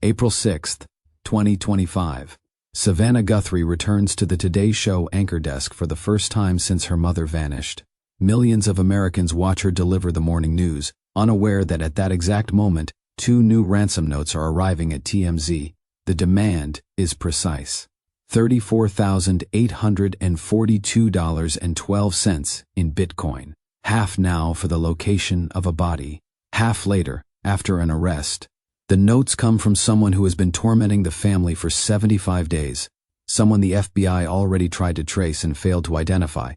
April 6, 2025. Savannah Guthrie returns to the Today Show anchor desk for the first time since her mother vanished. Millions of Americans watch her deliver the morning news, unaware that at that exact moment, 2 new ransom notes are arriving at TMZ. The demand is precise: $34,842.12 in Bitcoin. Half now for the location of a body, half later, after an arrest. The notes come from someone who has been tormenting the family for 75 days, someone the FBI already tried to trace and failed to identify,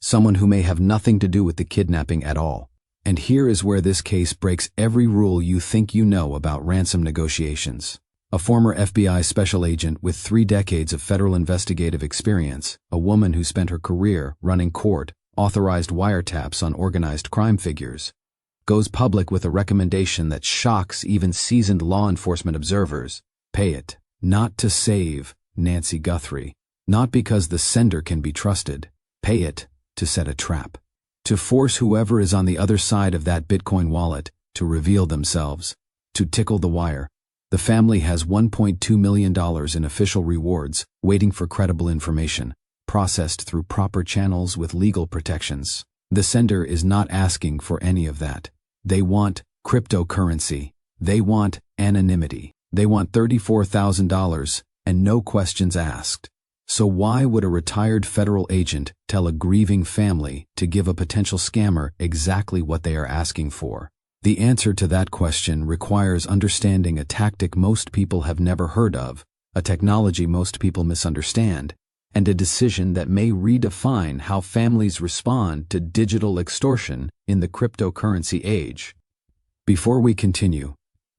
someone who may have nothing to do with the kidnapping at all. And here is where this case breaks every rule you think you know about ransom negotiations. A former FBI special agent with 3 decades of federal investigative experience, a woman who spent her career running court-authorized wiretaps on organized crime figures, goes public with a recommendation that shocks even seasoned law enforcement observers. Pay it. Not to save Nancy Guthrie. Not because the sender can be trusted. Pay it to set a trap. To force whoever is on the other side of that Bitcoin wallet to reveal themselves. To tickle the wire. The family has $1.2 million in official rewards waiting for credible information, processed through proper channels with legal protections. The sender is not asking for any of that. They want cryptocurrency. They want anonymity. They want $34,000 and no questions asked. So why would a retired federal agent tell a grieving family to give a potential scammer exactly what they are asking for? The answer to that question requires understanding a tactic most people have never heard of, a technology most people misunderstand, and a decision that may redefine how families respond to digital extortion in the cryptocurrency age. Before we continue,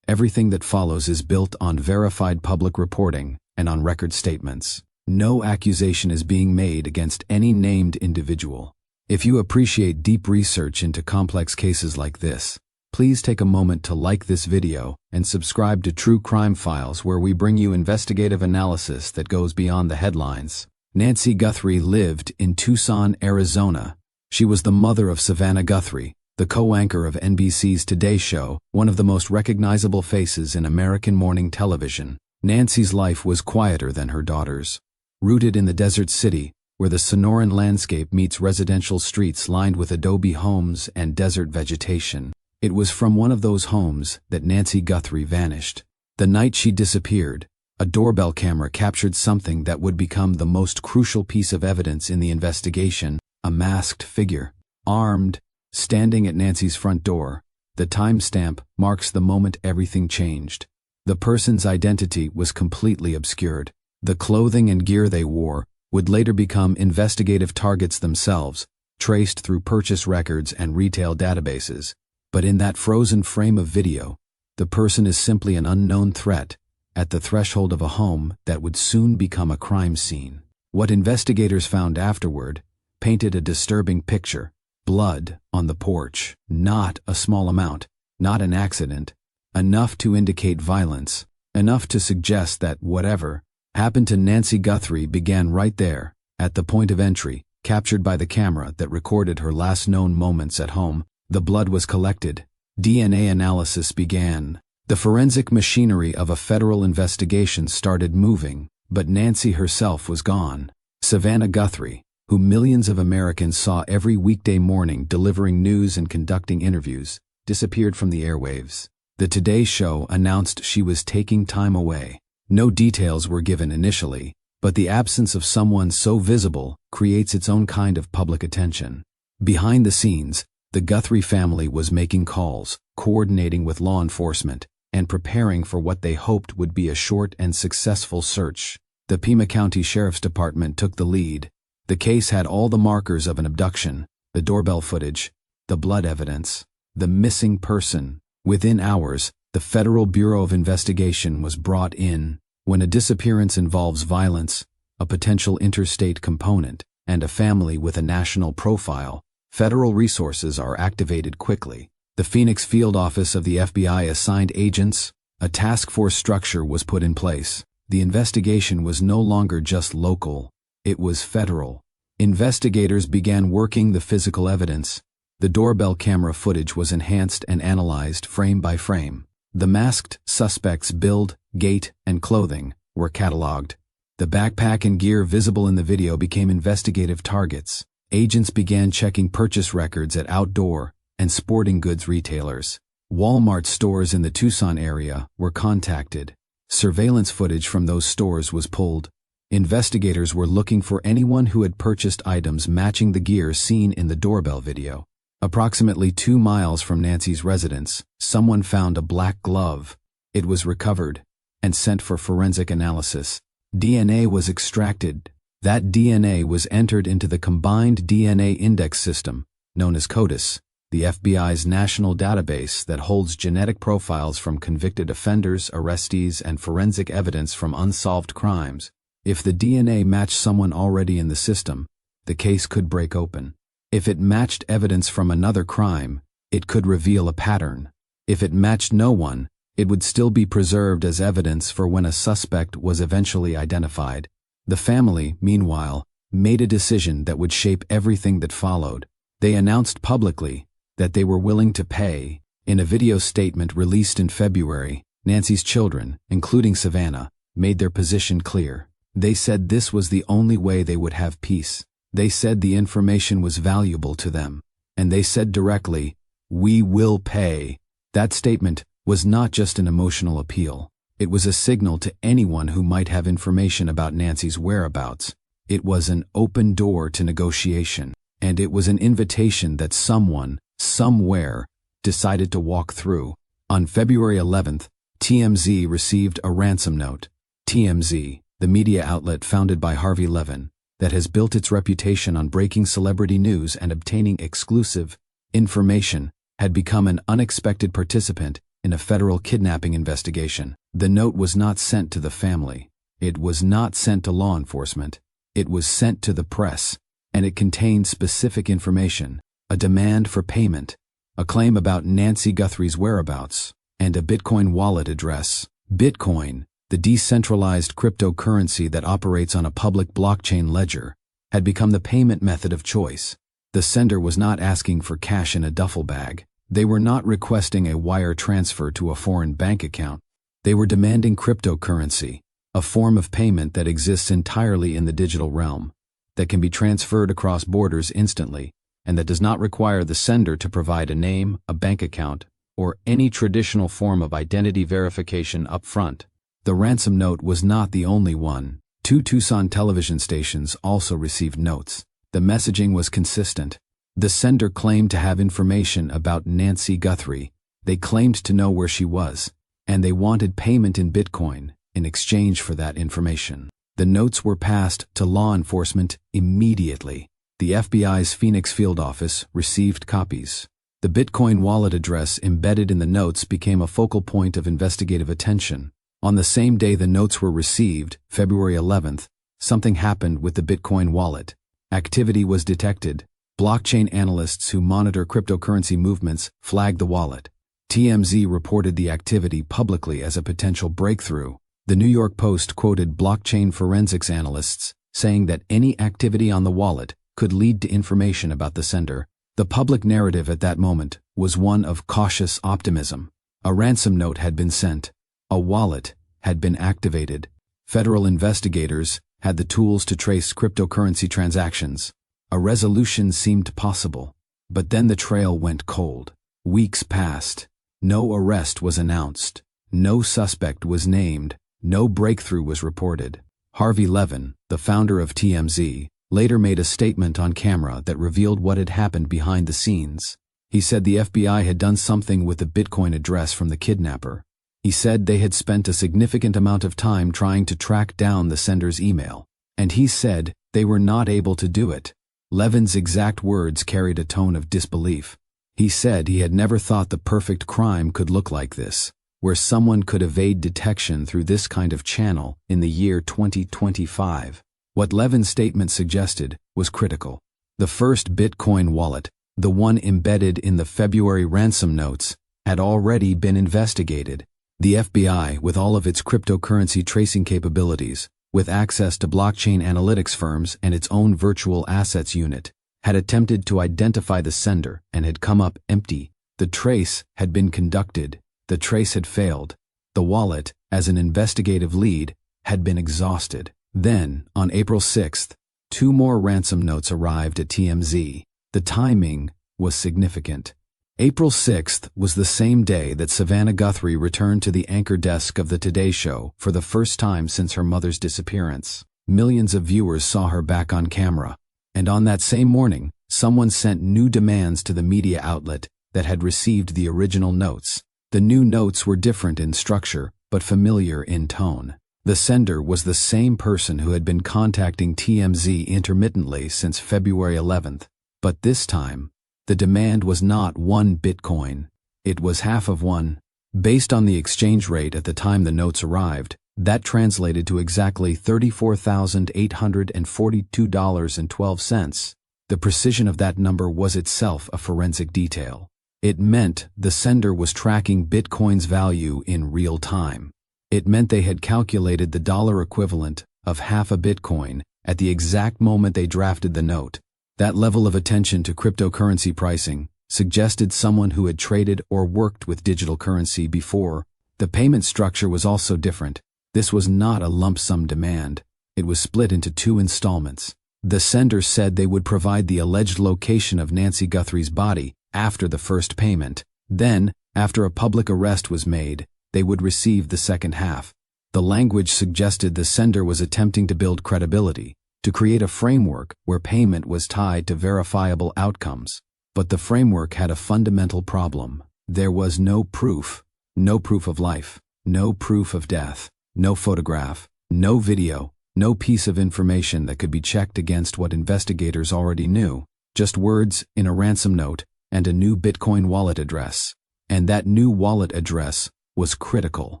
everything that follows is built on verified public reporting and on record statements. No accusation is being made against any named individual. If you appreciate deep research into complex cases like this, please take a moment to like this video and subscribe to True Crime Files, where we bring you investigative analysis that goes beyond the headlines. Nancy Guthrie lived in Tucson, Arizona. She was the mother of Savannah Guthrie, the co-anchor of NBC's Today Show, one of the most recognizable faces in American morning television. Nancy's life was quieter than her daughter's. Rooted in the desert city, where the Sonoran landscape meets residential streets lined with adobe homes and desert vegetation, it was from one of those homes that Nancy Guthrie vanished. The night she disappeared, a doorbell camera captured something that would become the most crucial piece of evidence in the investigation: a masked figure, armed, standing at Nancy's front door. The timestamp marks the moment everything changed. The person's identity was completely obscured. The clothing and gear they wore would later become investigative targets themselves, traced through purchase records and retail databases. But in that frozen frame of video, the person is simply an unknown threat, at the threshold of a home that would soon become a crime scene. What investigators found afterward painted a disturbing picture: blood on the porch, not a small amount, not an accident, enough to indicate violence, enough to suggest that whatever happened to Nancy Guthrie began right there, at the point of entry, captured by the camera that recorded her last known moments at home. The blood was collected. DNA analysis began. The forensic machinery of a federal investigation started moving, but Nancy herself was gone. Savannah Guthrie, who millions of Americans saw every weekday morning delivering news and conducting interviews, disappeared from the airwaves. The Today Show announced she was taking time away. No details were given initially, but the absence of someone so visible creates its own kind of public attention. Behind the scenes, the Guthrie family was making calls, coordinating with law enforcement, and preparing for what they hoped would be a short and successful search. The Pima County Sheriff's Department took the lead. The case had all the markers of an abduction: the doorbell footage, the blood evidence, the missing person. Within hours, the Federal Bureau of Investigation was brought in. When a disappearance involves violence, a potential interstate component, and a family with a national profile, federal resources are activated quickly. The Phoenix field office of the FBI assigned agents. A task force structure was put in place. The investigation was no longer just local, it was federal. Investigators began working the physical evidence. The doorbell camera footage was enhanced and analyzed frame by frame. The masked suspects' build, gait, and clothing were cataloged. The backpack and gear visible in the video became investigative targets. Agents began checking purchase records at outdoor and sporting goods retailers. Walmart stores in the Tucson area were contacted. Surveillance footage from those stores was pulled. Investigators were looking for anyone who had purchased items matching the gear seen in the doorbell video. Approximately 2 miles from Nancy's residence, someone found a black glove. It was recovered and sent for forensic analysis. DNA was extracted. That DNA was entered into the Combined DNA Index System, known as CODIS, the FBI's national database that holds genetic profiles from convicted offenders, arrestees, and forensic evidence from unsolved crimes. If the DNA matched someone already in the system, the case could break open. If it matched evidence from another crime, it could reveal a pattern. If it matched no one, it would still be preserved as evidence for when a suspect was eventually identified. The family, meanwhile, made a decision that would shape everything that followed. They announced publicly that they were willing to pay. In a video statement released in February, Nancy's children, including Savannah, made their position clear. They said this was the only way they would have peace. They said the information was valuable to them. And they said directly, "We will pay." That statement was not just an emotional appeal. It was a signal to anyone who might have information about Nancy's whereabouts. It was an open door to negotiation. And it was an invitation that someone, somewhere, decided to walk through. On February 11th, TMZ received a ransom note. TMZ, the media outlet founded by Harvey Levin, that has built its reputation on breaking celebrity news and obtaining exclusive information, had become an unexpected participant in a federal kidnapping investigation. The note was not sent to the family. It was not sent to law enforcement. It was sent to the press, and it contained specific information, a demand for payment, a claim about Nancy Guthrie's whereabouts, and a Bitcoin wallet address. Bitcoin, the decentralized cryptocurrency that operates on a public blockchain ledger, had become the payment method of choice. The sender was not asking for cash in a duffel bag. They were not requesting a wire transfer to a foreign bank account. They were demanding cryptocurrency, a form of payment that exists entirely in the digital realm, that can be transferred across borders instantly, and that does not require the sender to provide a name, a bank account, or any traditional form of identity verification up front. The ransom note was not the only one. 2 Tucson television stations also received notes. The messaging was consistent. The sender claimed to have information about Nancy Guthrie. They claimed to know where she was, and they wanted payment in Bitcoin in exchange for that information. The notes were passed to law enforcement immediately. The FBI's Phoenix field office received copies. The Bitcoin wallet address embedded in the notes became a focal point of investigative attention. On the same day the notes were received, February 11th, something happened with the Bitcoin wallet. Activity was detected. Blockchain analysts who monitor cryptocurrency movements flagged the wallet. TMZ reported the activity publicly as a potential breakthrough. The New York Post quoted blockchain forensics analysts saying that any activity on the wallet could lead to information about the sender. The public narrative at that moment was one of cautious optimism. A ransom note had been sent. A wallet had been activated. Federal investigators had the tools to trace cryptocurrency transactions. A resolution seemed possible, but then the trail went cold. Weeks passed. No arrest was announced. No suspect was named. No breakthrough was reported. Harvey Levin, the founder of TMZ, later made a statement on camera that revealed what had happened behind the scenes. He said the FBI had done something with the Bitcoin address from the kidnapper. He said they had spent a significant amount of time trying to track down the sender's email, and he said they were not able to do it. Levin's exact words carried a tone of disbelief. He said he had never thought the perfect crime could look like this, where someone could evade detection through this kind of channel in the year 2025. What Levin's statement suggested was critical. The first Bitcoin wallet, the one embedded in the February ransom notes, had already been investigated. The FBI, with all of its cryptocurrency tracing capabilities, with access to blockchain analytics firms and its own virtual assets unit, had attempted to identify the sender and had come up empty. The trace had been conducted. The trace had failed. The wallet, as an investigative lead, had been exhausted. Then, on April 6th, 2 more ransom notes arrived at TMZ. The timing was significant. April 6th was the same day that Savannah Guthrie returned to the anchor desk of the Today Show for the first time since her mother's disappearance. Millions of viewers saw her back on camera. And on that same morning, someone sent new demands to the media outlet that had received the original notes. The new notes were different in structure, but familiar in tone. The sender was the same person who had been contacting TMZ intermittently since February 11th. But this time, the demand was not 1 Bitcoin. It was half of one. Based on the exchange rate at the time the notes arrived, that translated to exactly $34,842.12. The precision of that number was itself a forensic detail. It meant the sender was tracking Bitcoin's value in real time. It meant they had calculated the dollar equivalent of half a Bitcoin at the exact moment they drafted the note. That level of attention to cryptocurrency pricing suggested someone who had traded or worked with digital currency before. The payment structure was also different. This was not a lump sum demand. It was split into 2 installments. The sender said they would provide the alleged location of Nancy Guthrie's body after the first payment. Then, after a public arrest was made, they would receive the second half. The language suggested the sender was attempting to build credibility, to create a framework where payment was tied to verifiable outcomes. But the framework had a fundamental problem. There was no proof. No proof of life. No proof of death. No photograph. No video. No piece of information that could be checked against what investigators already knew. Just words in a ransom note and a new Bitcoin wallet address. And that new wallet address was critical.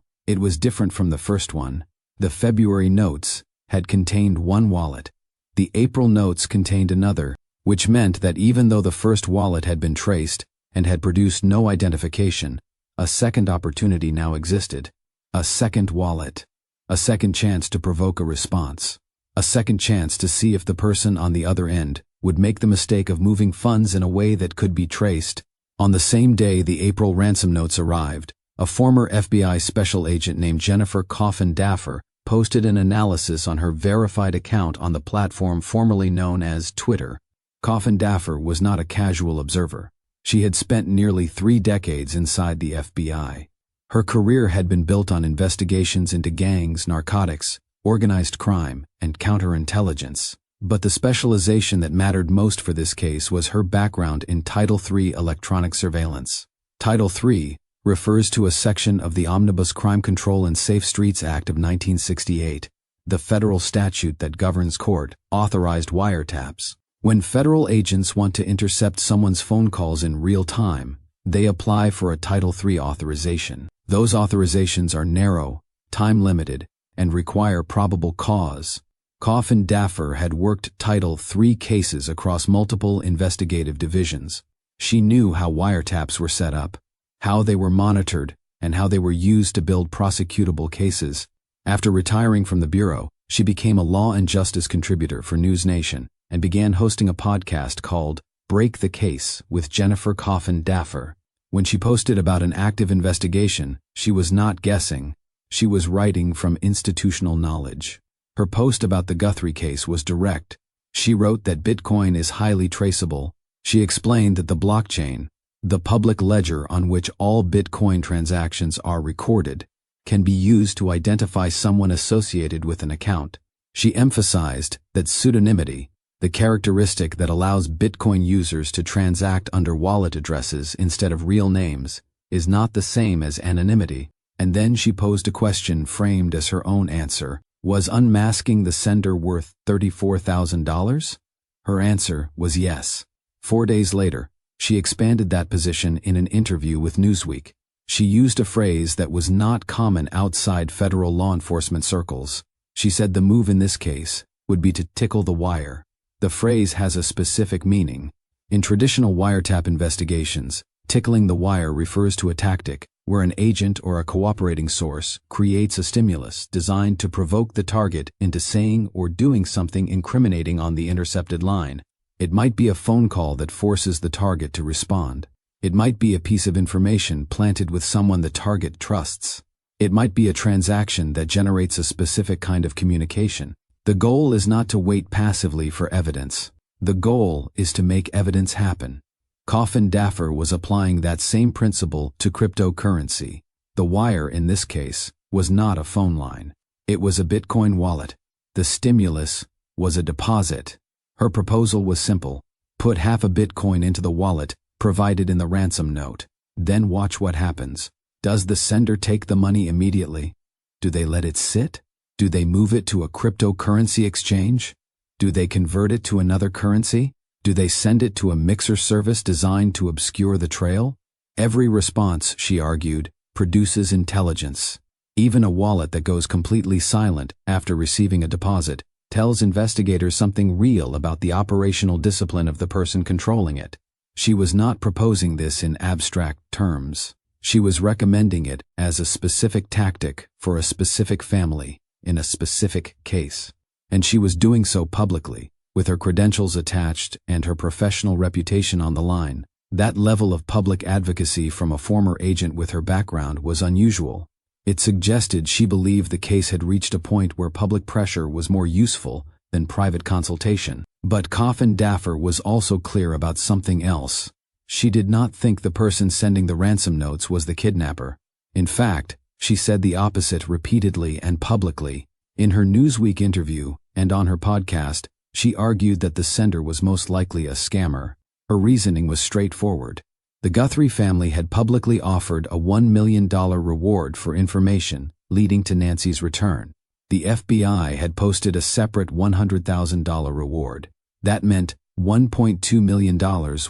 It was different from the first one. The February notes had contained one wallet. The April notes contained another, which meant that even though the first wallet had been traced and had produced no identification, a second opportunity now existed. A second wallet. A second chance to provoke a response. A second chance to see if the person on the other end would make the mistake of moving funds in a way that could be traced. On the same day the April ransom notes arrived, a former FBI special agent named Jennifer Kidnapper posted an analysis on her verified account on the platform formerly known as Twitter. Kidnapper was not a casual observer. She had spent nearly 3 decades inside the FBI. Her career had been built on investigations into gangs, narcotics, organized crime, and counterintelligence. But the specialization that mattered most for this case was her background in Title III electronic surveillance. Title III refers to a section of the Omnibus Crime Control and Safe Streets Act of 1968, the federal statute that governs court-authorized wiretaps. When federal agents want to intercept someone's phone calls in real time, they apply for a Title III authorization. Those authorizations are narrow, time-limited, and require probable cause. Kidnapper had worked Title III cases across multiple investigative divisions. She knew how wiretaps were set up, how they were monitored, and how they were used to build prosecutable cases. After retiring from the Bureau, she became a law and justice contributor for News Nation and began hosting a podcast called Break the Case with Jennifer Kidnapper. When she posted about an active investigation, she was not guessing. She was writing from institutional knowledge. Her post about the Guthrie case was direct. She wrote that Bitcoin is highly traceable. She explained that the blockchain, the public ledger on which all Bitcoin transactions are recorded, can be used to identify someone associated with an account. She emphasized that pseudonymity, the characteristic that allows Bitcoin users to transact under wallet addresses instead of real names, is not the same as anonymity. And then she posed a question framed as her own answer. Was unmasking the sender worth $34,000? Her answer was yes. 4 days later, she expanded that position in an interview with Newsweek. She used a phrase that was not common outside federal law enforcement circles. She said the move in this case would be to tickle the wire. The phrase has a specific meaning. In traditional wiretap investigations, tickling the wire refers to a tactic where an agent or a cooperating source creates a stimulus designed to provoke the target into saying or doing something incriminating on the intercepted line. It might be a phone call that forces the target to respond. It might be a piece of information planted with someone the target trusts. It might be a transaction that generates a specific kind of communication. The goal is not to wait passively for evidence. The goal is to make evidence happen. Kidnapper was applying that same principle to cryptocurrency. The wire in this case was not a phone line. It was a Bitcoin wallet. The stimulus was a deposit. Her proposal was simple. Put half a Bitcoin into the wallet provided in the ransom note. Then watch what happens. Does the sender take the money immediately? Do they let it sit? Do they move it to a cryptocurrency exchange? Do they convert it to another currency? Do they send it to a mixer service designed to obscure the trail? Every response, she argued, produces intelligence. Even a wallet that goes completely silent after receiving a deposit tells investigators something real about the operational discipline of the person controlling it. She was not proposing this in abstract terms. She was recommending it as a specific tactic for a specific family in a specific case. And she was doing so publicly, with her credentials attached and her professional reputation on the line. That level of public advocacy from a former agent with her background was unusual. It suggested she believed the case had reached a point where public pressure was more useful than private consultation. But Kidnapper was also clear about something else. She did not think the person sending the ransom notes was the kidnapper. In fact, she said the opposite repeatedly and publicly. In her Newsweek interview and on her podcast, she argued that the sender was most likely a scammer. Her reasoning was straightforward. The Guthrie family had publicly offered a $1 million reward for information leading to Nancy's return. The FBI had posted a separate $100,000 reward. That meant $1.2 million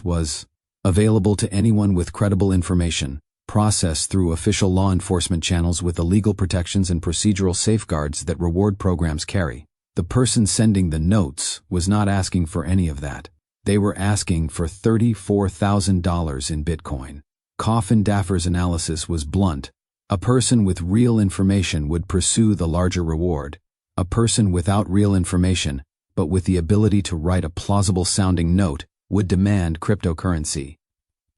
was available to anyone with credible information, processed through official law enforcement channels with the legal protections and procedural safeguards that reward programs carry. The person sending the notes was not asking for any of that. They were asking for $34,000 in Bitcoin. Kidnapper's analysis was blunt. A person with real information would pursue the larger reward. A person without real information, but with the ability to write a plausible-sounding note, would demand cryptocurrency.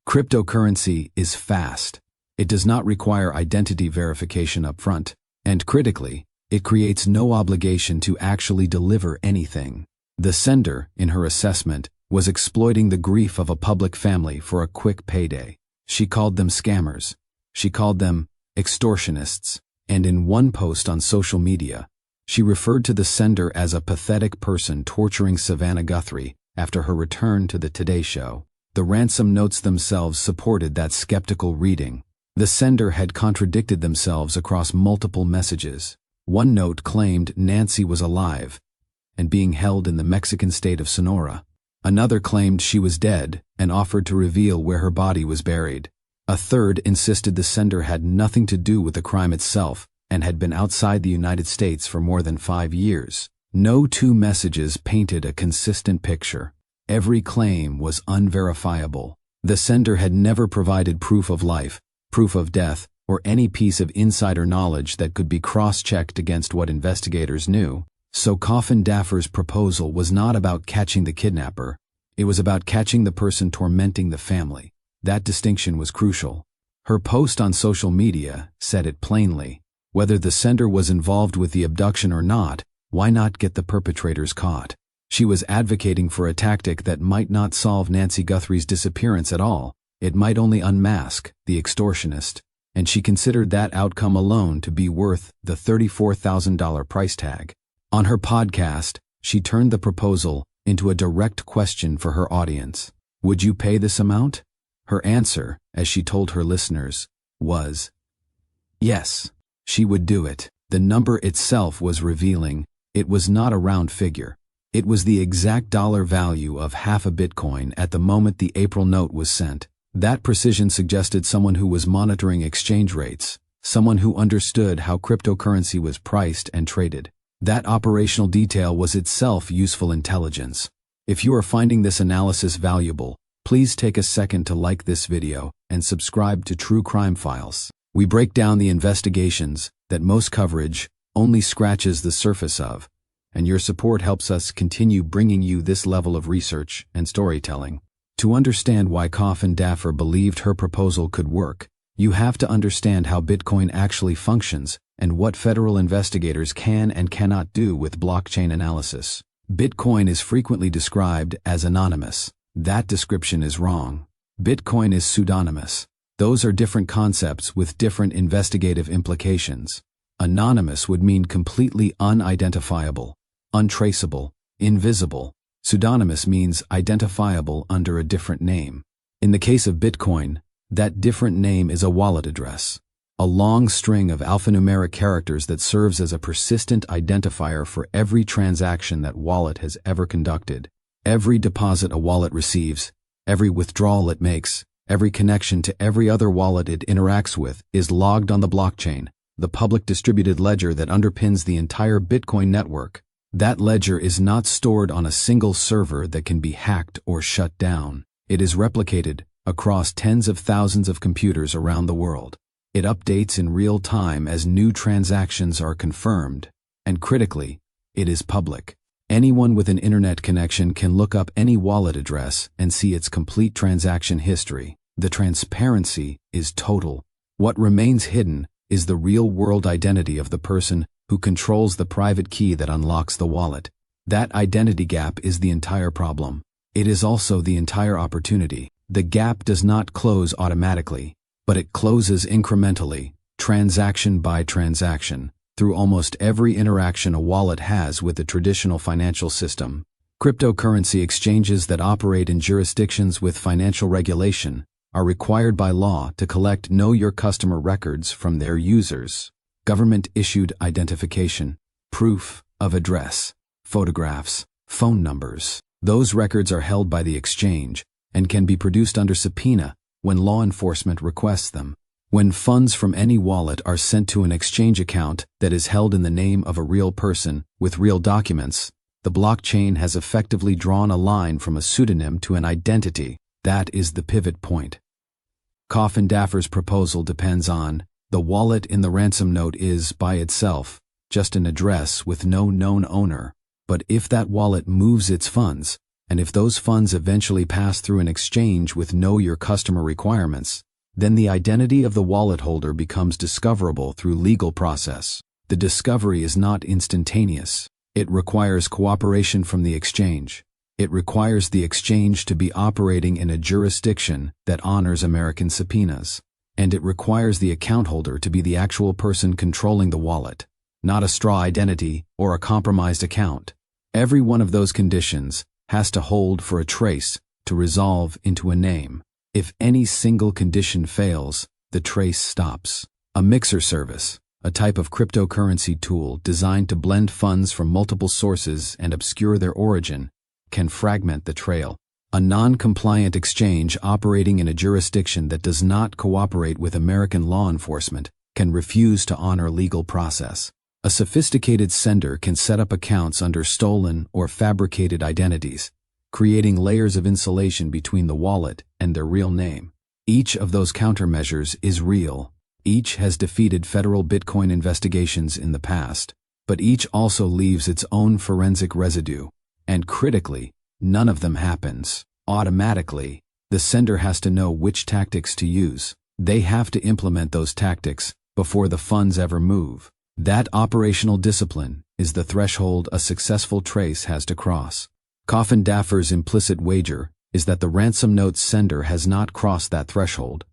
Cryptocurrency is fast. It does not require identity verification up front, and critically, it creates no obligation to actually deliver anything. The sender, in her assessment, was exploiting the grief of a public family for a quick payday. She called them scammers. She called them extortionists. And in one post on social media, she referred to the sender as a pathetic person torturing Savannah Guthrie after her return to the Today Show. The ransom notes themselves supported that skeptical reading. The sender had contradicted themselves across multiple messages. One note claimed Nancy was alive and being held in the Mexican state of Sonora. Another claimed she was dead and offered to reveal where her body was buried. A third insisted the sender had nothing to do with the crime itself and had been outside the United States for more than 5 years. No two messages painted a consistent picture. Every claim was unverifiable. The sender had never provided proof of life, proof of death, or any piece of insider knowledge that could be cross-checked against what investigators knew. So Kidnapper's proposal was not about catching the kidnapper. It was about catching the person tormenting the family. That distinction was crucial. Her post on social media said it plainly. Whether the sender was involved with the abduction or not, why not get the perpetrators caught? She was advocating for a tactic that might not solve Nancy Guthrie's disappearance at all. It might only unmask the extortionist, and she considered that outcome alone to be worth the $34,000 price tag. On her podcast, she turned the proposal into a direct question for her audience. Would you pay this amount? Her answer, as she told her listeners, was yes, she would do it. The number itself was revealing. It was not a round figure. It was the exact dollar value of half a Bitcoin at the moment the April note was sent. That precision suggested someone who was monitoring exchange rates, someone who understood how cryptocurrency was priced and traded. That operational detail was itself useful intelligence. If you are finding this analysis valuable, please take a second to like this video and subscribe to True Crime Files. We break down the investigations that most coverage only scratches the surface of, and your support helps us continue bringing you this level of research and storytelling. To understand why Kidnapper believed her proposal could work, you have to understand how Bitcoin actually functions and what federal investigators can and cannot do with blockchain analysis. Bitcoin is frequently described as anonymous. That description is wrong. Bitcoin is pseudonymous. Those are different concepts with different investigative implications. Anonymous would mean completely unidentifiable, untraceable, invisible. Pseudonymous means identifiable under a different name. In the case of Bitcoin, that different name is a wallet address, a long string of alphanumeric characters that serves as a persistent identifier for every transaction that wallet has ever conducted. Every deposit a wallet receives, every withdrawal it makes, every connection to every other wallet it interacts with is logged on the blockchain, the public distributed ledger that underpins the entire Bitcoin network. That ledger is not stored on a single server that can be hacked or shut down. It is replicated across tens of thousands of computers around the world. It updates in real time as new transactions are confirmed, and critically, it is public. Anyone with an internet connection can look up any wallet address and see its complete transaction history. The transparency is total. What remains hidden is the real-world identity of the person who controls the private key that unlocks the wallet. That identity gap is the entire problem. It is also the entire opportunity. The gap does not close automatically, but it closes incrementally, transaction by transaction, through almost every interaction a wallet has with the traditional financial system. Cryptocurrency exchanges that operate in jurisdictions with financial regulation are required by law to collect Know Your Customer records from their users. Government-issued identification, proof of address, photographs, phone numbers. Those records are held by the exchange and can be produced under subpoena when law enforcement requests them. When funds from any wallet are sent to an exchange account that is held in the name of a real person with real documents, the blockchain has effectively drawn a line from a pseudonym to an identity. That is the pivot point. Kidnapper's proposal depends on the wallet in the ransom note is, by itself, just an address with no known owner. But if that wallet moves its funds, and if those funds eventually pass through an exchange with Know Your Customer requirements, then the identity of the wallet holder becomes discoverable through legal process. The discovery is not instantaneous. It requires cooperation from the exchange. It requires the exchange to be operating in a jurisdiction that honors American subpoenas. And it requires the account holder to be the actual person controlling the wallet, not a straw identity or a compromised account. Every one of those conditions has to hold for a trace to resolve into a name. If any single condition fails, the trace stops. A mixer service, a type of cryptocurrency tool designed to blend funds from multiple sources and obscure their origin, can fragment the trail. A non-compliant exchange operating in a jurisdiction that does not cooperate with American law enforcement can refuse to honor legal process. A sophisticated sender can set up accounts under stolen or fabricated identities, creating layers of insulation between the wallet and their real name. Each of those countermeasures is real. Each has defeated federal Bitcoin investigations in the past, but each also leaves its own forensic residue. And critically, none of them happens automatically. The sender has to know which tactics to use. They have to implement those tactics before the funds ever move. That operational discipline is the threshold a successful trace has to cross. Kidnapper's implicit wager is that the ransom note sender has not crossed that threshold,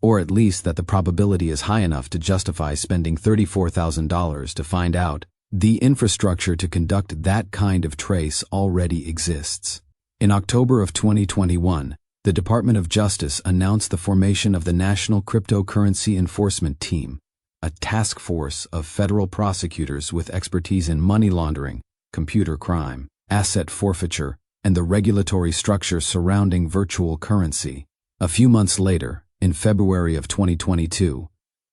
or at least that the probability is high enough to justify spending $34,000 to find out. The infrastructure to conduct that kind of trace already exists. In October of 2021, the Department of Justice announced the formation of the National Cryptocurrency Enforcement Team, a task force of federal prosecutors with expertise in money laundering, computer crime, asset forfeiture, and the regulatory structure surrounding virtual currency. A few months later, in February of 2022,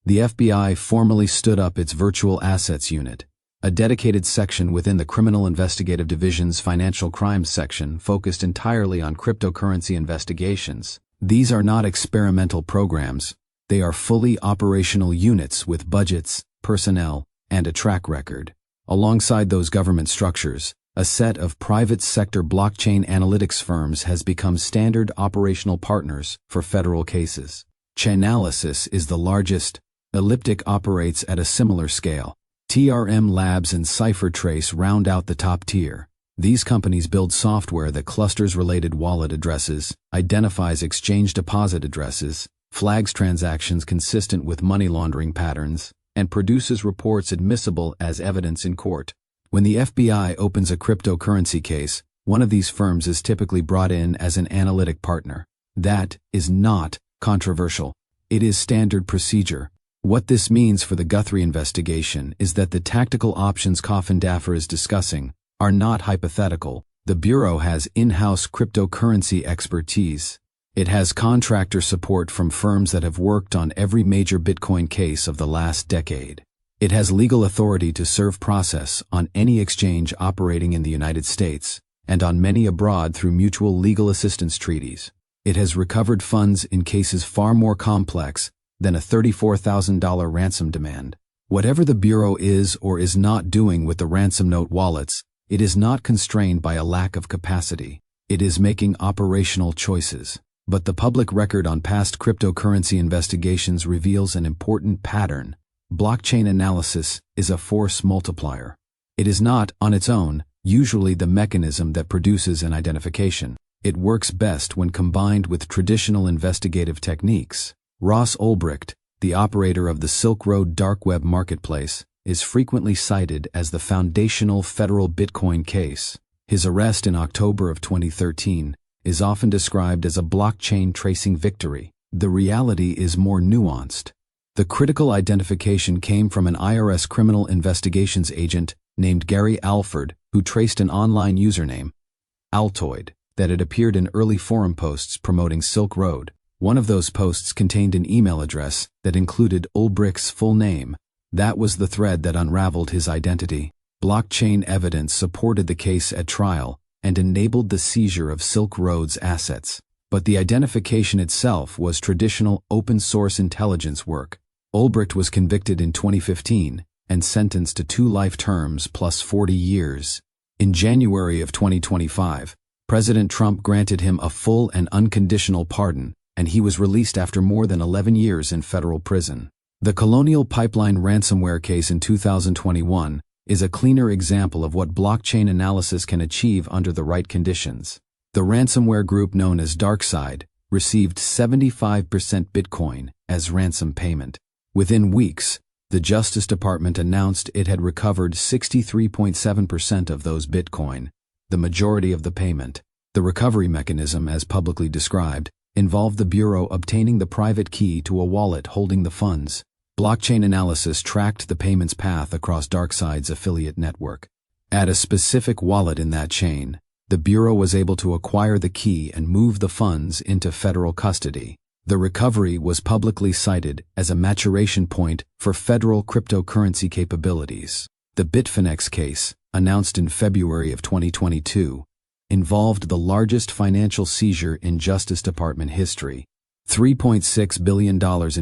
the FBI formally stood up its Virtual Assets Unit, a dedicated section within the Criminal Investigative Division's Financial Crimes section focused entirely on cryptocurrency investigations. These are not experimental programs. They are fully operational units with budgets, personnel, and a track record. Alongside those government structures, a set of private sector blockchain analytics firms has become standard operational partners for federal cases. Chainalysis is the largest. Elliptic operates at a similar scale. TRM Labs and CipherTrace round out the top tier. These companies build software that clusters related wallet addresses, identifies exchange deposit addresses, flags transactions consistent with money laundering patterns, and produces reports admissible as evidence in court. When the FBI opens a cryptocurrency case, one of these firms is typically brought in as an analytic partner. That is not controversial. It is standard procedure. What this means for the Guthrie investigation is that the tactical options Kidnapper is discussing are not hypothetical. The Bureau has in-house cryptocurrency expertise. It has contractor support from firms that have worked on every major Bitcoin case of the last decade. It has legal authority to serve process on any exchange operating in the United States and on many abroad through mutual legal assistance treaties. It has recovered funds in cases far more complex than a $34,000 ransom demand. Whatever the Bureau is or is not doing with the ransom note wallets, it is not constrained by a lack of capacity. It is making operational choices. But the public record on past cryptocurrency investigations reveals an important pattern. Blockchain analysis is a force multiplier. It is not, on its own, usually the mechanism that produces an identification. It works best when combined with traditional investigative techniques. Ross Ulbricht, the operator of the Silk Road dark web marketplace, is frequently cited as the foundational federal Bitcoin case. His arrest in October of 2013 is often described as a blockchain tracing victory. The reality is more nuanced. The critical identification came from an IRS criminal investigations agent named Gary Alford, who traced an online username, Altoid, that had appeared in early forum posts promoting Silk Road. One of those posts contained an email address that included Ulbricht's full name. That was the thread that unraveled his identity. Blockchain evidence supported the case at trial and enabled the seizure of Silk Road's assets. But the identification itself was traditional open-source intelligence work. Ulbricht was convicted in 2015 and sentenced to 2 life terms plus 40 years. In January of 2025, President Trump granted him a full and unconditional pardon, and he was released after more than 11 years in federal prison. The Colonial Pipeline ransomware case in 2021 is a cleaner example of what blockchain analysis can achieve under the right conditions. The ransomware group known as DarkSide received 75% Bitcoin as ransom payment. Within weeks, the Justice Department announced it had recovered 63.7% of those Bitcoin, the majority of the payment. The recovery mechanism, as publicly described, involved the Bureau obtaining the private key to a wallet holding the funds. Blockchain analysis tracked the payment's path across DarkSide's affiliate network. At a specific wallet in that chain, the Bureau was able to acquire the key and move the funds into federal custody. The recovery was publicly cited as a maturation point for federal cryptocurrency capabilities. The Bitfinex case, announced in February of 2022, involved the largest financial seizure in Justice Department history. $3.6 billion in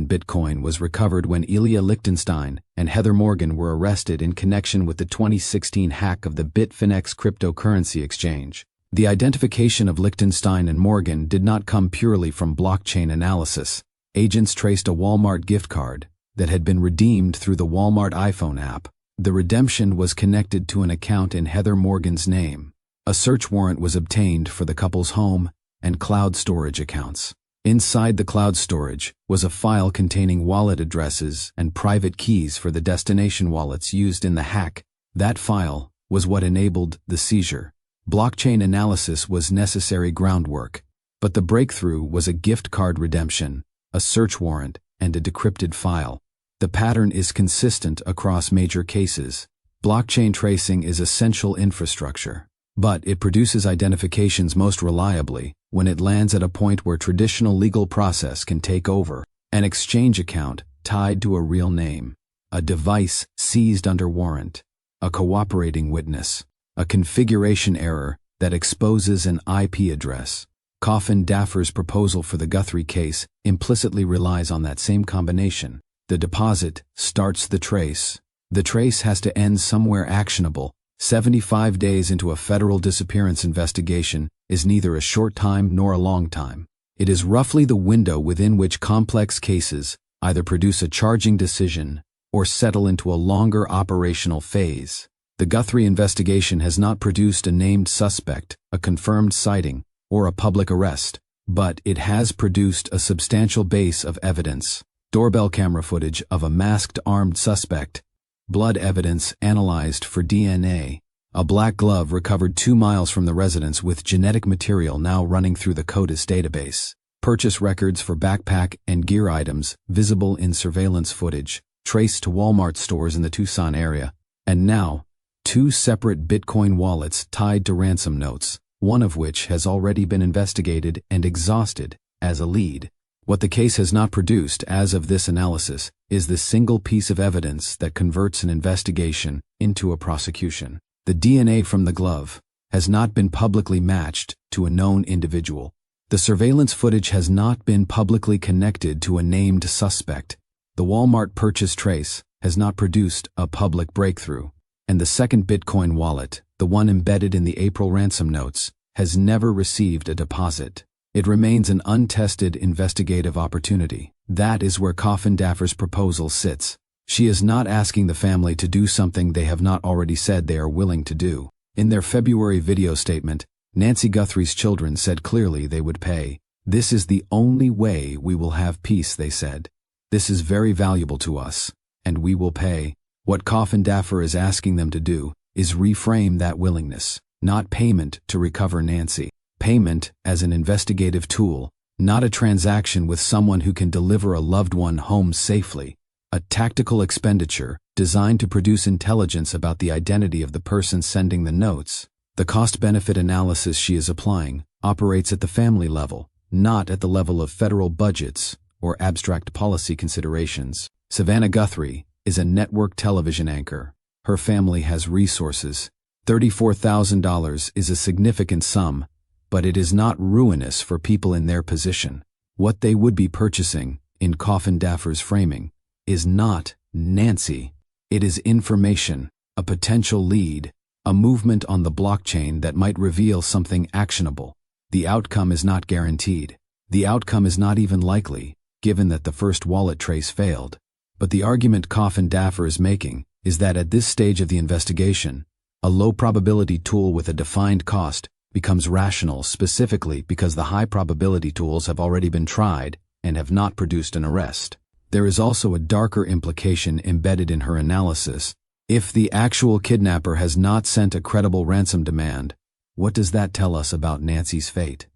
Bitcoin was recovered when Ilya Lichtenstein and Heather Morgan were arrested in connection with the 2016 hack of the Bitfinex cryptocurrency exchange. The identification of Lichtenstein and Morgan did not come purely from blockchain analysis. Agents traced a Walmart gift card that had been redeemed through the Walmart iPhone app. The redemption was connected to an account in Heather Morgan's name. A search warrant was obtained for the couple's home and cloud storage accounts. Inside the cloud storage was a file containing wallet addresses and private keys for the destination wallets used in the hack. That file was what enabled the seizure. Blockchain analysis was necessary groundwork, but the breakthrough was a gift card redemption, a search warrant, and a decrypted file. The pattern is consistent across major cases. Blockchain tracing is essential infrastructure, but it produces identifications most reliably when it lands at a point where traditional legal process can take over. An exchange account tied to a real name, a device seized under warrant, a cooperating witness, a configuration error that exposes an IP address. Kidnapper's proposal for the Guthrie case implicitly relies on that same combination. The deposit starts the trace. The trace has to end somewhere actionable, 75 days into a federal disappearance investigation is neither a short time nor a long time. It is roughly the window within which complex cases either produce a charging decision or settle into a longer operational phase. The Guthrie investigation has not produced a named suspect, a confirmed sighting, or a public arrest, but it has produced a substantial base of evidence. Doorbell camera footage of a masked armed suspect, blood evidence analyzed for DNA, a black glove recovered 2 miles from the residence with genetic material now running through the CODIS database, purchase records for backpack and gear items visible in surveillance footage, traced to Walmart stores in the Tucson area, and now, 2 separate Bitcoin wallets tied to ransom notes, one of which has already been investigated and exhausted as a lead. What the case has not produced as of this analysis is the single piece of evidence that converts an investigation into a prosecution. The DNA from the glove has not been publicly matched to a known individual. The surveillance footage has not been publicly connected to a named suspect. The Walmart purchase trace has not produced a public breakthrough. And the second Bitcoin wallet, the one embedded in the April ransom notes, has never received a deposit. It remains an untested investigative opportunity. That is where Kidnapper's proposal sits. She is not asking the family to do something they have not already said they are willing to do. In their February video statement, Nancy Guthrie's children said clearly they would pay. "This is the only way we will have peace," they said. "This is very valuable to us, and we will pay." What Kidnapper is asking them to do is reframe that willingness, not payment to recover Nancy. Payment as an investigative tool, not a transaction with someone who can deliver a loved one home safely. A tactical expenditure designed to produce intelligence about the identity of the person sending the notes. The cost-benefit analysis she is applying operates at the family level, not at the level of federal budgets or abstract policy considerations. Savannah Guthrie is a network television anchor. Her family has resources. $34,000 is a significant sum, but it is not ruinous for people in their position. What they would be purchasing, in Kidnapper's framing, is not Nancy. It is information, a potential lead, a movement on the blockchain that might reveal something actionable. The outcome is not guaranteed. The outcome is not even likely, given that the first wallet trace failed. But the argument Kidnapper is making is that at this stage of the investigation, a low-probability tool with a defined cost becomes rational specifically because the high-probability tools have already been tried and have not produced an arrest. There is also a darker implication embedded in her analysis. If the actual kidnapper has not sent a credible ransom demand, what does that tell us about Nancy's fate?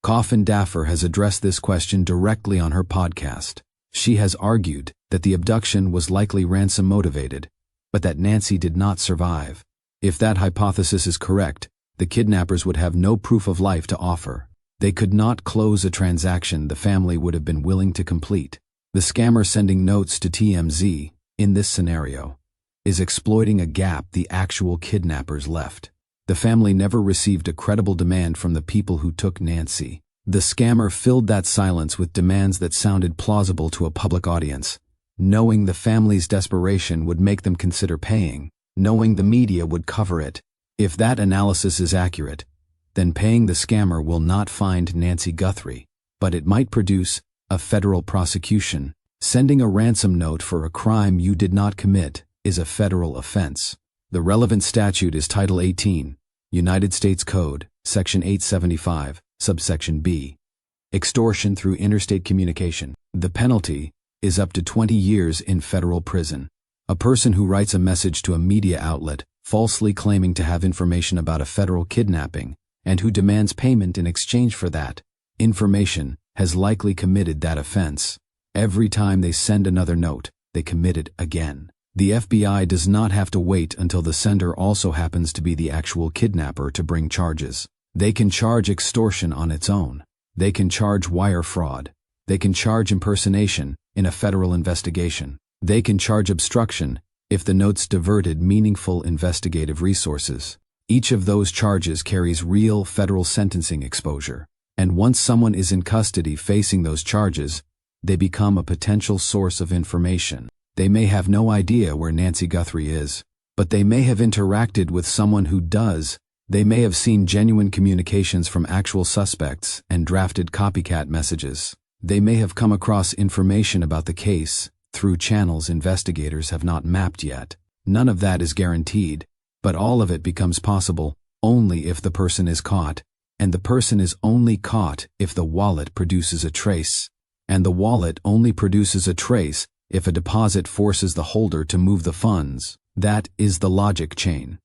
Kidnapper has addressed this question directly on her podcast. She has argued that the abduction was likely ransom-motivated, but that Nancy did not survive. If that hypothesis is correct, the kidnappers would have no proof of life to offer. They could not close a transaction the family would have been willing to complete. The scammer sending notes to TMZ, in this scenario, is exploiting a gap the actual kidnappers left. The family never received a credible demand from the people who took Nancy. The scammer filled that silence with demands that sounded plausible to a public audience, knowing the family's desperation would make them consider paying, knowing the media would cover it. If that analysis is accurate, then paying the scammer will not find Nancy Guthrie, but it might produce a federal prosecution. Sending a ransom note for a crime you did not commit is a federal offense. The relevant statute is Title 18, United States Code, Section 875, subsection B. Extortion through interstate communication. The penalty is up to 20 years in federal prison. A person who writes a message to a media outlet falsely claiming to have information about a federal kidnapping and who demands payment in exchange for that information has likely committed that offense. Every time they send another note, they commit it again. The FBI does not have to wait until the sender also happens to be the actual kidnapper to bring charges. They can charge extortion on its own. They can charge wire fraud. They can charge impersonation in a federal investigation. They can charge obstruction if the notes diverted meaningful investigative resources. Each of those charges carries real federal sentencing exposure. And once someone is in custody facing those charges, they become a potential source of information. They may have no idea where Nancy Guthrie is. but they may have interacted with someone who does. They may have seen genuine communications from actual suspects and drafted copycat messages. They may have come across information about the case through channels investigators have not mapped yet. None of that is guaranteed, but all of it becomes possible only if the person is caught, and the person is only caught if the wallet produces a trace, and the wallet only produces a trace if a deposit forces the holder to move the funds. That is the logic chain.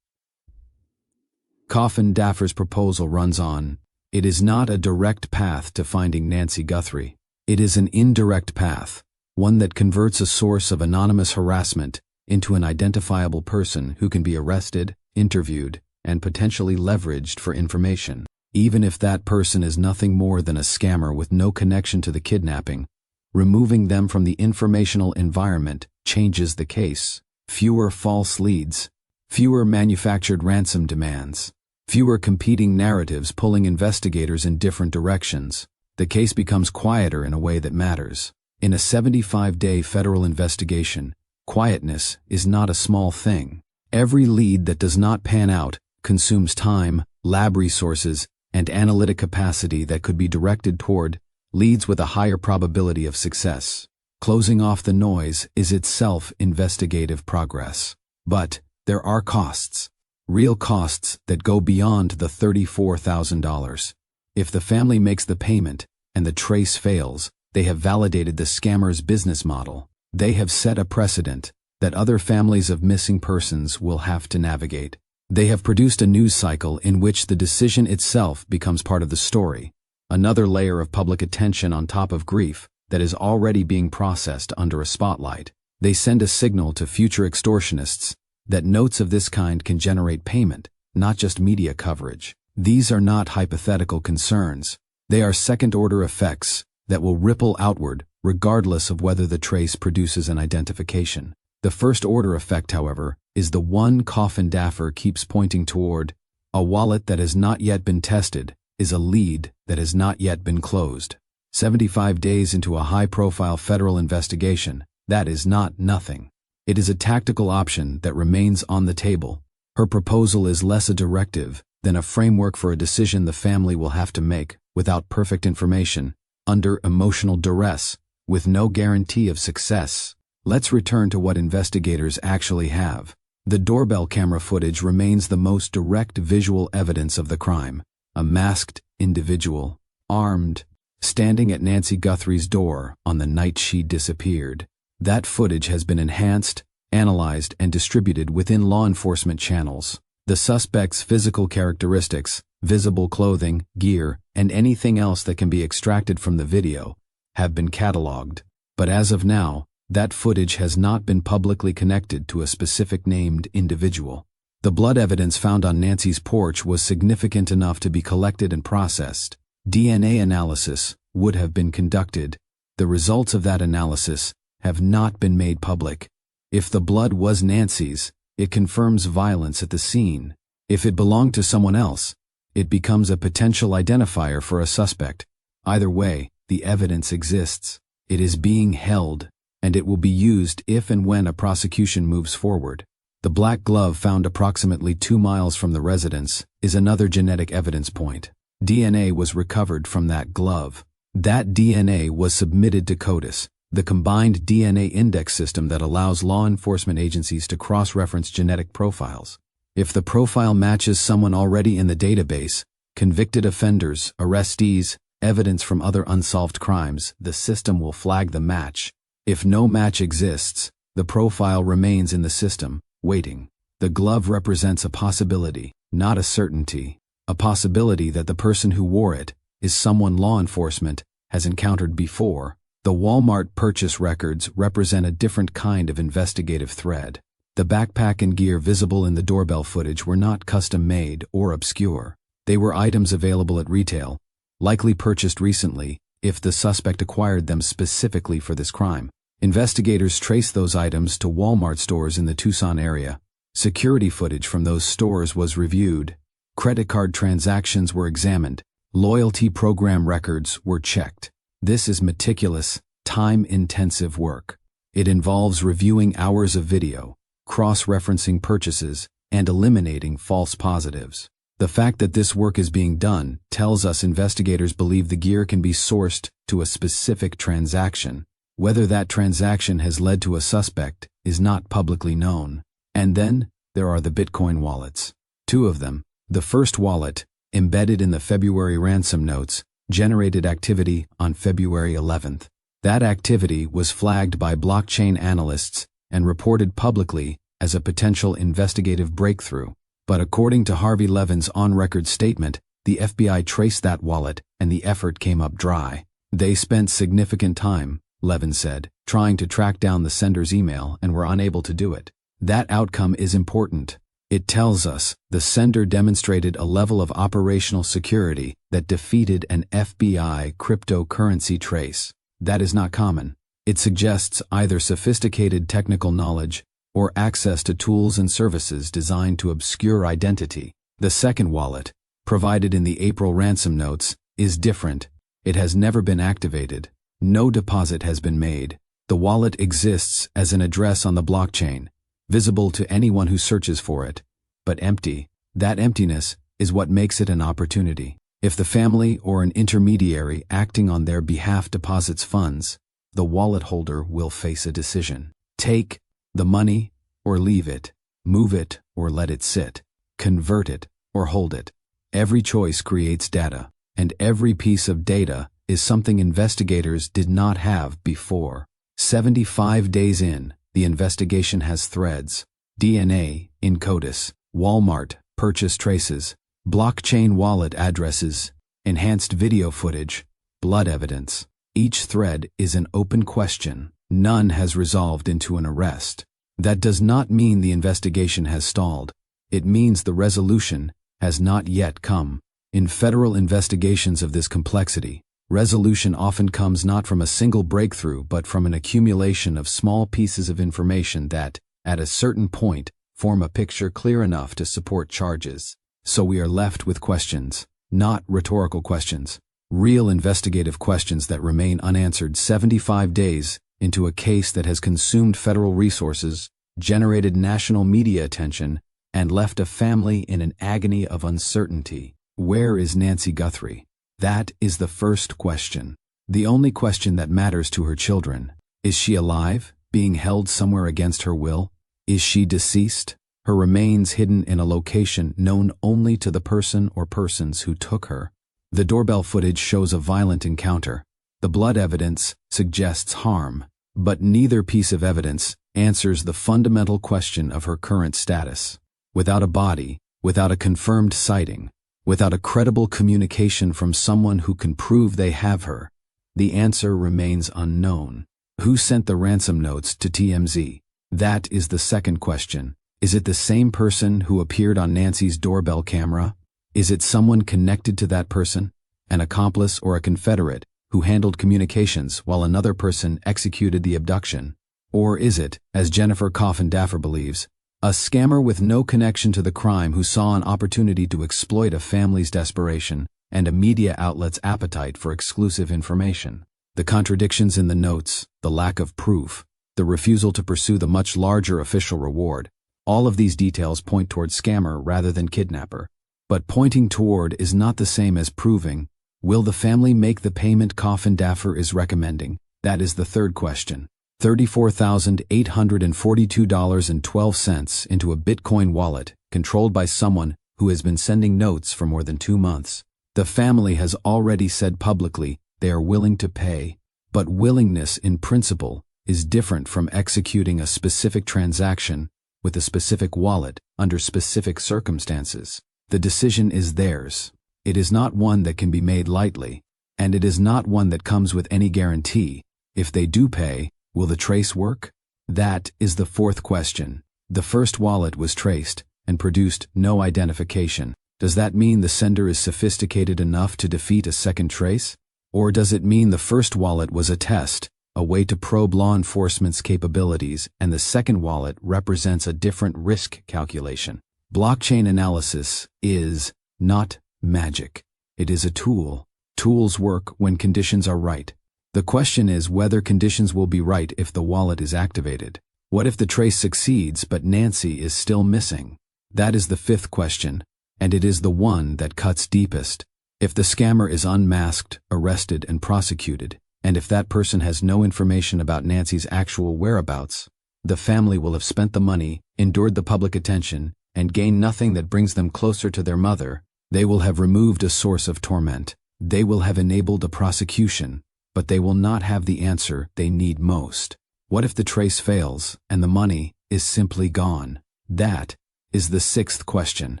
Kidnapper's proposal runs on. It is not a direct path to finding Nancy Guthrie. It is an indirect path, one that converts a source of anonymous harassment into an identifiable person who can be arrested, interviewed, and potentially leveraged for information. Even if that person is nothing more than a scammer with no connection to the kidnapping, removing them from the informational environment changes the case. Fewer false leads, fewer manufactured ransom demands, fewer competing narratives pulling investigators in different directions. The case becomes quieter in a way that matters. In a 75-day federal investigation, quietness is not a small thing. Every lead that does not pan out consumes time, lab resources, and analytic capacity that could be directed toward leads with a higher probability of success. Closing off the noise is itself investigative progress. But there are costs. Real costs that go beyond the $34,000. If the family makes the payment and the trace fails, they have validated the scammer's business model. They have set a precedent that other families of missing persons will have to navigate. They have produced a news cycle in which the decision itself becomes part of the story, another layer of public attention on top of grief that is already being processed under a spotlight. They send a signal to future extortionists that notes of this kind can generate payment, not just media coverage. These are not hypothetical concerns. They are second-order effects that will ripple outward regardless of whether the trace produces an identification. The first-order effect, however, is the one Kidnapper keeps pointing toward. A wallet that has not yet been tested is a lead that has not yet been closed. 75 days into a high-profile federal investigation, that is not nothing. It is a tactical option that remains on the table. Her proposal is less a directive than a framework for a decision the family will have to make without perfect information, under emotional duress, with no guarantee of success. Let's return to what investigators actually have. The doorbell camera footage remains the most direct visual evidence of the crime. A masked individual, armed, standing at Nancy Guthrie's door on the night she disappeared. That footage has been enhanced, analyzed, and distributed within law enforcement channels. The suspect's physical characteristics, visible clothing, gear, and anything else that can be extracted from the video have been cataloged. But as of now, that footage has not been publicly connected to a specific named individual. The blood evidence found on Nancy's porch was significant enough to be collected and processed. DNA analysis would have been conducted. The results of that analysis have not been made public. If the blood was Nancy's, it confirms violence at the scene. If it belonged to someone else, it becomes a potential identifier for a suspect. Either way, the evidence exists. It is being held, and it will be used if and when a prosecution moves forward. The black glove found approximately 2 miles from the residence is another genetic evidence point. DNA was recovered from that glove. That DNA was submitted to CODIS, the combined DNA index system that allows law enforcement agencies to cross-reference genetic profiles. If the profile matches someone already in the database, convicted offenders, arrestees, evidence from other unsolved crimes, the system will flag the match. If no match exists, the profile remains in the system, waiting. The glove represents a possibility, not a certainty. A possibility that the person who wore it is someone law enforcement has encountered before. The Walmart purchase records represent a different kind of investigative thread. The backpack and gear visible in the doorbell footage were not custom-made or obscure. They were items available at retail, likely purchased recently, if the suspect acquired them specifically for this crime. Investigators traced those items to Walmart stores in the Tucson area. Security footage from those stores was reviewed. Credit card transactions were examined. Loyalty program records were checked. This is meticulous, time-intensive work. It involves reviewing hours of video, cross-referencing purchases, and eliminating false positives. The fact that this work is being done tells us investigators believe the gear can be sourced to a specific transaction. Whether that transaction has led to a suspect is not publicly known. And then, there are the Bitcoin wallets. Two of them. The first wallet, embedded in the February ransom notes, generated activity on February 11th. That activity was flagged by blockchain analysts and reported publicly as a potential investigative breakthrough. But according to Harvey Levin's on-record statement, the FBI traced that wallet and the effort came up dry. They spent significant time, Levin said, trying to track down the sender's email and were unable to do it. That outcome is important. It tells us the sender demonstrated a level of operational security that defeated an FBI cryptocurrency trace. That is not common. It suggests either sophisticated technical knowledge or access to tools and services designed to obscure identity. The second wallet, provided in the April ransom notes, is different. It has never been activated. No deposit has been made. The wallet exists as an address on the blockchain, visible to anyone who searches for it, but empty. That emptiness is what makes it an opportunity. If the family or an intermediary acting on their behalf deposits funds, the wallet holder will face a decision. Take the money or leave it, move it or let it sit, convert it or hold it. Every choice creates data, and every piece of data is something investigators did not have before. 75 days in, the investigation has threads: DNA in CODIS, Walmart purchase traces, blockchain wallet addresses, enhanced video footage, blood evidence. Each thread is an open question. None has resolved into an arrest. That does not mean the investigation has stalled. It means the resolution has not yet come. In federal investigations of this complexity, resolution often comes not from a single breakthrough but from an accumulation of small pieces of information that, at a certain point, form a picture clear enough to support charges. So we are left with questions, not rhetorical questions, real investigative questions that remain unanswered 75 days into a case that has consumed federal resources, generated national media attention, and left a family in an agony of uncertainty. Where is Nancy Guthrie? That is the first question. The only question that matters to her children. Is she alive, being held somewhere against her will? Is she deceased? Her remains hidden in a location known only to the person or persons who took her. The doorbell footage shows a violent encounter. The blood evidence suggests harm, but neither piece of evidence answers the fundamental question of her current status. Without a body, without a confirmed sighting, without a credible communication from someone who can prove they have her, the answer remains unknown. Who sent the ransom notes to TMZ? That is the second question. Is it the same person who appeared on Nancy's doorbell camera? Is it someone connected to that person? An accomplice or a confederate who handled communications while another person executed the abduction? Or is it, as Jennifer Kidnapper believes, a scammer with no connection to the crime who saw an opportunity to exploit a family's desperation and a media outlet's appetite for exclusive information? The contradictions in the notes, the lack of proof, the refusal to pursue the much larger official reward, all of these details point toward scammer rather than kidnapper. But pointing toward is not the same as proving. Will the family make the payment Kidnapper is recommending? That is the third question. $34,842.12 into a Bitcoin wallet controlled by someone who has been sending notes for more than 2 months. The family has already said publicly they are willing to pay, but willingness in principle is different from executing a specific transaction with a specific wallet under specific circumstances. The decision is theirs. It is not one that can be made lightly, and it is not one that comes with any guarantee. If they do pay, will the trace work? That is the fourth question. The first wallet was traced and produced no identification. Does that mean the sender is sophisticated enough to defeat a second trace? Or does it mean the first wallet was a test, a way to probe law enforcement's capabilities, and the second wallet represents a different risk calculation? Blockchain analysis is not magic. It is a tool. Tools work when conditions are right. The question is whether conditions will be right if the wallet is activated. What if the trace succeeds but Nancy is still missing? That is the fifth question, and it is the one that cuts deepest. If the scammer is unmasked, arrested, and prosecuted, and if that person has no information about Nancy's actual whereabouts, the family will have spent the money, endured the public attention, and gained nothing that brings them closer to their mother. They will have removed a source of torment. They will have enabled a prosecution, but they will not have the answer they need most. What if the trace fails and the money is simply gone? That is the sixth question.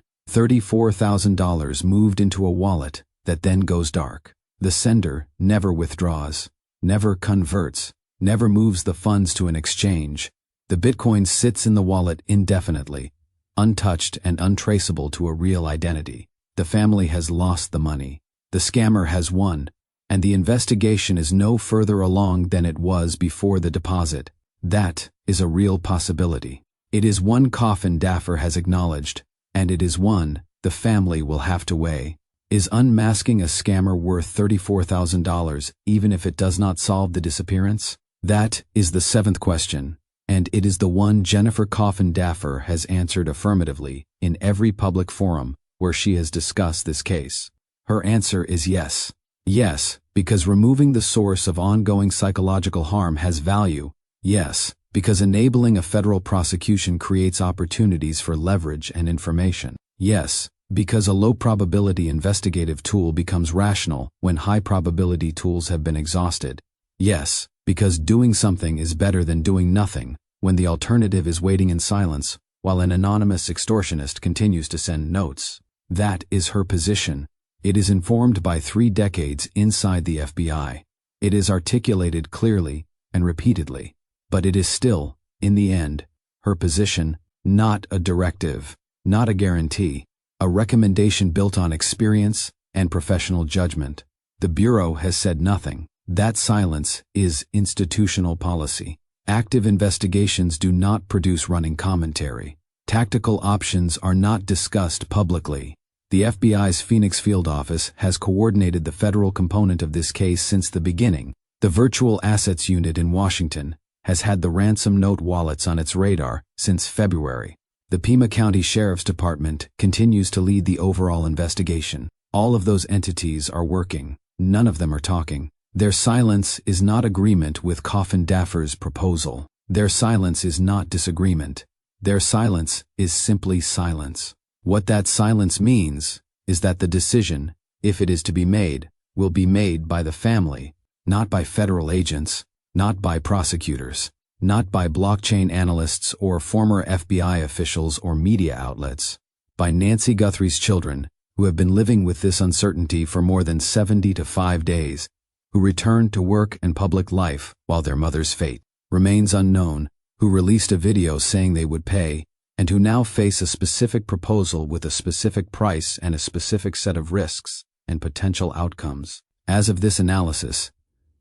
$34,000 moved into a wallet that then goes dark. The sender never withdraws, never converts, never moves the funds to an exchange. The Bitcoin sits in the wallet indefinitely, untouched and untraceable to a real identity. The family has lost the money. The scammer has won, and the investigation is no further along than it was before the deposit. That is a real possibility. It is one Kidnapper has acknowledged, and it is one the family will have to weigh. Is unmasking a scammer worth $34,000 even if it does not solve the disappearance? That is the seventh question, and it is the one Jennifer Kidnapper has answered affirmatively in every public forum where she has discussed this case. Her answer is yes. Yes, because removing the source of ongoing psychological harm has value. Yes, because enabling a federal prosecution creates opportunities for leverage and information. Yes, because a low-probability investigative tool becomes rational when high-probability tools have been exhausted. Yes, because doing something is better than doing nothing when the alternative is waiting in silence while an anonymous extortionist continues to send notes. That is her position. It is informed by 3 decades inside the FBI. It is articulated clearly and repeatedly, but it is still, in the end, her position, not a directive, not a guarantee, a recommendation built on experience and professional judgment. The Bureau has said nothing. That silence is institutional policy. Active investigations do not produce running commentary. Tactical options are not discussed publicly. The FBI's Phoenix Field Office has coordinated the federal component of this case since the beginning. The Virtual Assets Unit in Washington has had the ransom note wallets on its radar since February. The Pima County Sheriff's Department continues to lead the overall investigation. All of those entities are working. None of them are talking. Their silence is not agreement with Kidnapper's proposal. Their silence is not disagreement. Their silence is simply silence. What that silence means is that the decision, if it is to be made, will be made by the family, not by federal agents, not by prosecutors, not by blockchain analysts or former FBI officials or media outlets, by Nancy Guthrie's children, who have been living with this uncertainty for more than 75 days, who returned to work and public life while their mother's fate remains unknown, who released a video saying they would pay, and who now face a specific proposal with a specific price and a specific set of risks and potential outcomes. As of this analysis,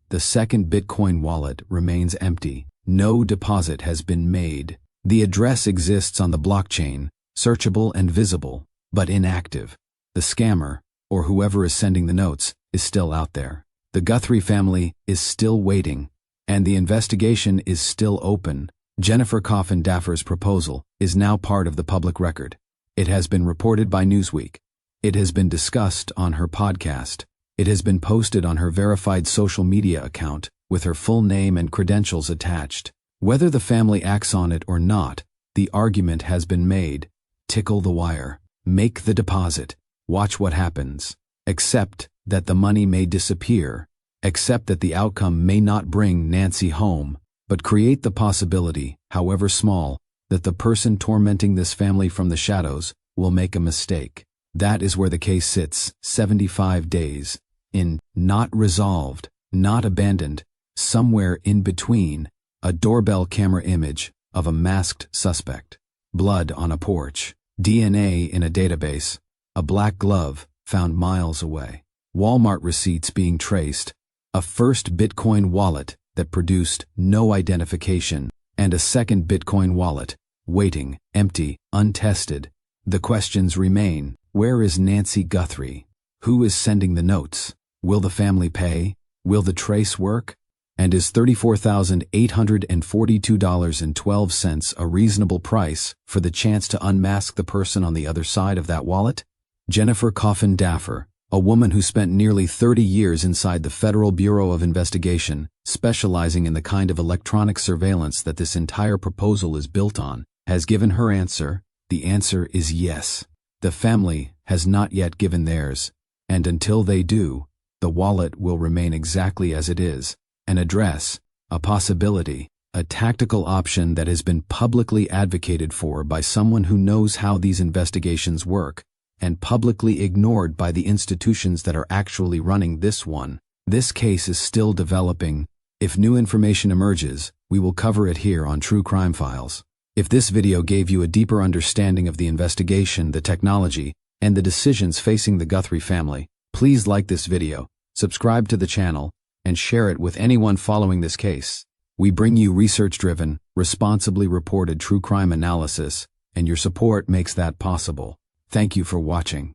the second Bitcoin wallet remains empty. No deposit has been made. The address exists on the blockchain, searchable and visible, but inactive. The scammer, or whoever is sending the notes, is still out there. The Guthrie family is still waiting, and the investigation is still open. Jennifer Kidnapper's proposal is now part of the public record. It has been reported by Newsweek. It has been discussed on her podcast. It has been posted on her verified social media account with her full name and credentials attached. Whether the family acts on it or not, the argument has been made. Tickle the wire. Make the deposit. Watch what happens. Accept that the money may disappear. Accept that the outcome may not bring Nancy home, but create the possibility, however small, that the person tormenting this family from the shadows will make a mistake. That is where the case sits, 75 days, in not resolved, not abandoned, somewhere in between, a doorbell camera image of a masked suspect, blood on a porch, DNA in a database, a black glove found miles away, Walmart receipts being traced, a first Bitcoin wallet that produced no identification, and a second Bitcoin wallet, waiting, empty, untested. The questions remain. Where is Nancy Guthrie? Who is sending the notes? Will the family pay? Will the trace work? And is $34,842.12 a reasonable price for the chance to unmask the person on the other side of that wallet? Jennifer Coffin Daffer, a woman who spent nearly 30 years inside the Federal Bureau of Investigation, specializing in the kind of electronic surveillance that this entire proposal is built on, has given her answer. The answer is yes. The family has not yet given theirs, and until they do, the wallet will remain exactly as it is, an address, a possibility, a tactical option that has been publicly advocated for by someone who knows how these investigations work, and publicly ignored by the institutions that are actually running this one. This case is still developing. If new information emerges, we will cover it here on True Crime Files. If this video gave you a deeper understanding of the investigation, the technology, and the decisions facing the Guthrie family, please like this video, subscribe to the channel, and share it with anyone following this case. We bring you research-driven, responsibly reported true crime analysis, and your support makes that possible. Thank you for watching.